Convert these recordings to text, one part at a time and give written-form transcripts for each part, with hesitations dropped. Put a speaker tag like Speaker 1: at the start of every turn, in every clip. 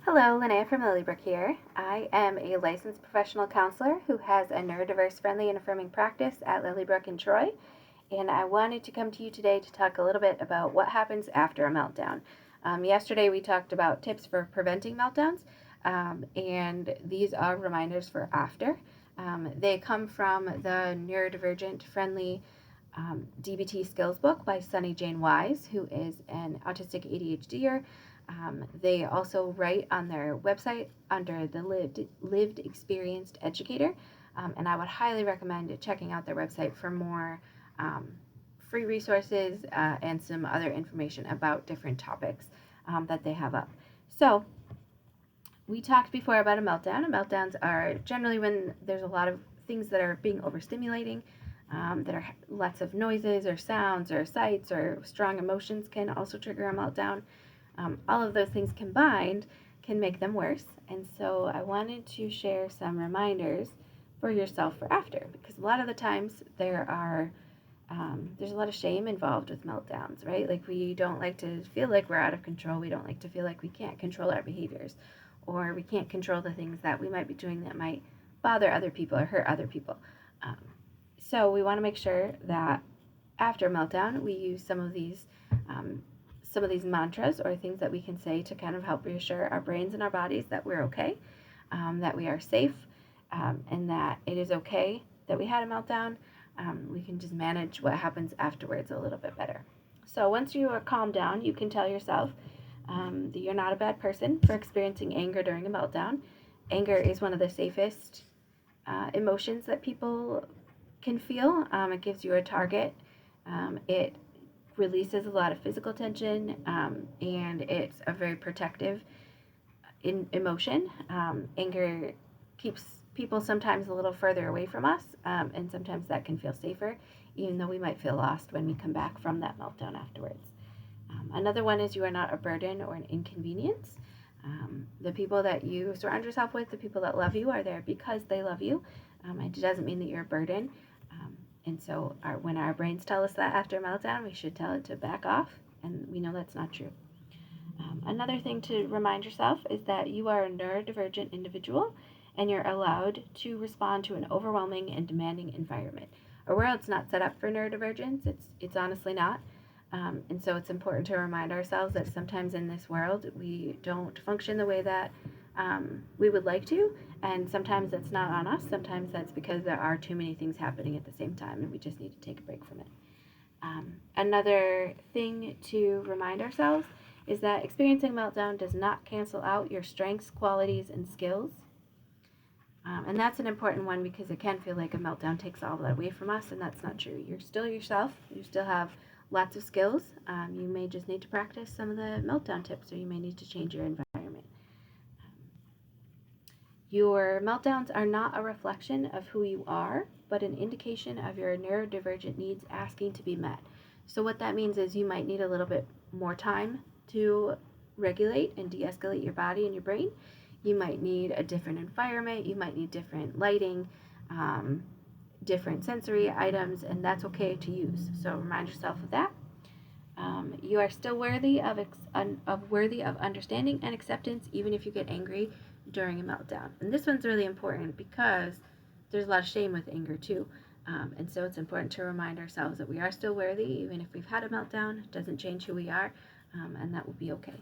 Speaker 1: Hello, Linnea from Lilybrook here. I am a licensed professional counselor who has a neurodiverse, friendly, and affirming practice at Lilybrook in Troy, and I wanted to come to you today to talk a little bit about what happens after a meltdown. Yesterday we talked about tips for preventing meltdowns, and these are reminders for after. They come from the Neurodivergent Friendly DBT Skills book by Sunny Jane Wise, who is an autistic ADHDer. They also write on their website under the lived experienced educator, and I would highly recommend checking out their website for more free resources and some other information about different topics that they have up. So we talked before about a meltdown. Meltdowns are generally when there's a lot of things that are being overstimulating, that are lots of noises or sounds or sights or strong emotions can also trigger a meltdown. All of those things combined can make them worse. And so I wanted to share some reminders for yourself for after, because a lot of the times there's a lot of shame involved with meltdowns, right? Like we don't like to feel like we're out of control. We don't like to feel like we can't control our behaviors, or we can't control the things that we might be doing that might bother other people or hurt other people. So we want to make sure that after a meltdown, we use some of these mantras or things that we can say to kind of help reassure our brains and our bodies that we're okay, that we are safe, and that it is okay that we had a meltdown. We can just manage what happens afterwards a little bit better. So once you are calmed down, you can tell yourself that you're not a bad person for experiencing anger during a meltdown. Anger is one of the safest emotions that people can feel. It gives you a target. It releases a lot of physical tension, and it's a very protective emotion. Anger keeps people sometimes a little further away from us, and sometimes that can feel safer, even though we might feel lost when we come back from that meltdown afterwards. Another one is you are not a burden or an inconvenience. The people that you surround yourself with, the people that love you, are there because they love you. It doesn't mean that you're a burden. And so when our brains tell us that after a meltdown, we should tell it to back off, and we know that's not true. Another thing to remind yourself is that you are a neurodivergent individual, and you're allowed to respond to an overwhelming and demanding environment. Our world's not set up for neurodivergence. It's honestly not. And so it's important to remind ourselves that sometimes in this world we don't function the way that we would like to, and sometimes that's not on us. Sometimes that's because there are too many things happening at the same time, and we just need to take a break from it. Another thing to remind ourselves is that experiencing meltdown does not cancel out your strengths, qualities, and skills. And that's an important one because it can feel like a meltdown takes all that away from us, and that's not true. You're still yourself. You still have lots of skills. You may just need to practice some of the meltdown tips, or you may need to change your environment. Your meltdowns are not a reflection of who you are, but an indication of your neurodivergent needs asking to be met. So what that means is you might need a little bit more time to regulate and de-escalate your body and your brain. You might need a different environment. You might need different lighting, different sensory items, and that's okay to use. So remind yourself of that. You are still worthy of understanding and acceptance, even if you get angry during a meltdown. And this one's really important because there's a lot of shame with anger too. And so it's important to remind ourselves that we are still worthy, even if we've had a meltdown. It doesn't change who we are, and that will be okay.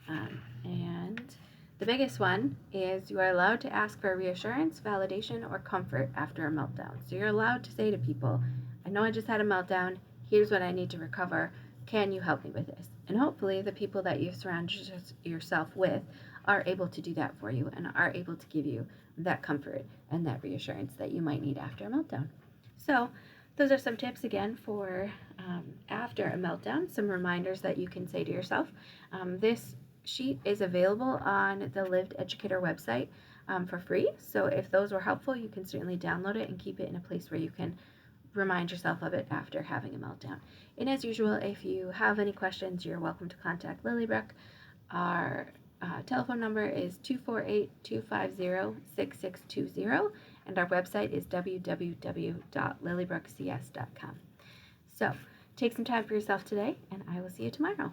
Speaker 1: And the biggest one is you are allowed to ask for reassurance, validation, or comfort after a meltdown. So you're allowed to say to people, I know I just had a meltdown. Here's what I need to recover. Can you help me with this? And hopefully the people that you surround yourself with are able to do that for you and are able to give you that comfort and that reassurance that you might need after a meltdown. So those are some tips again for after a meltdown, some reminders that you can say to yourself. This sheet is available on the Lived Educator website for free. So if those were helpful, you can certainly download it and keep it in a place where you can remind yourself of it after having a meltdown. And as usual, if you have any questions, you're welcome to contact Lilybrook. Our telephone number is 248-250-6620, and our website is www.lilybrookcs.com. So take some time for yourself today, and I will see you tomorrow.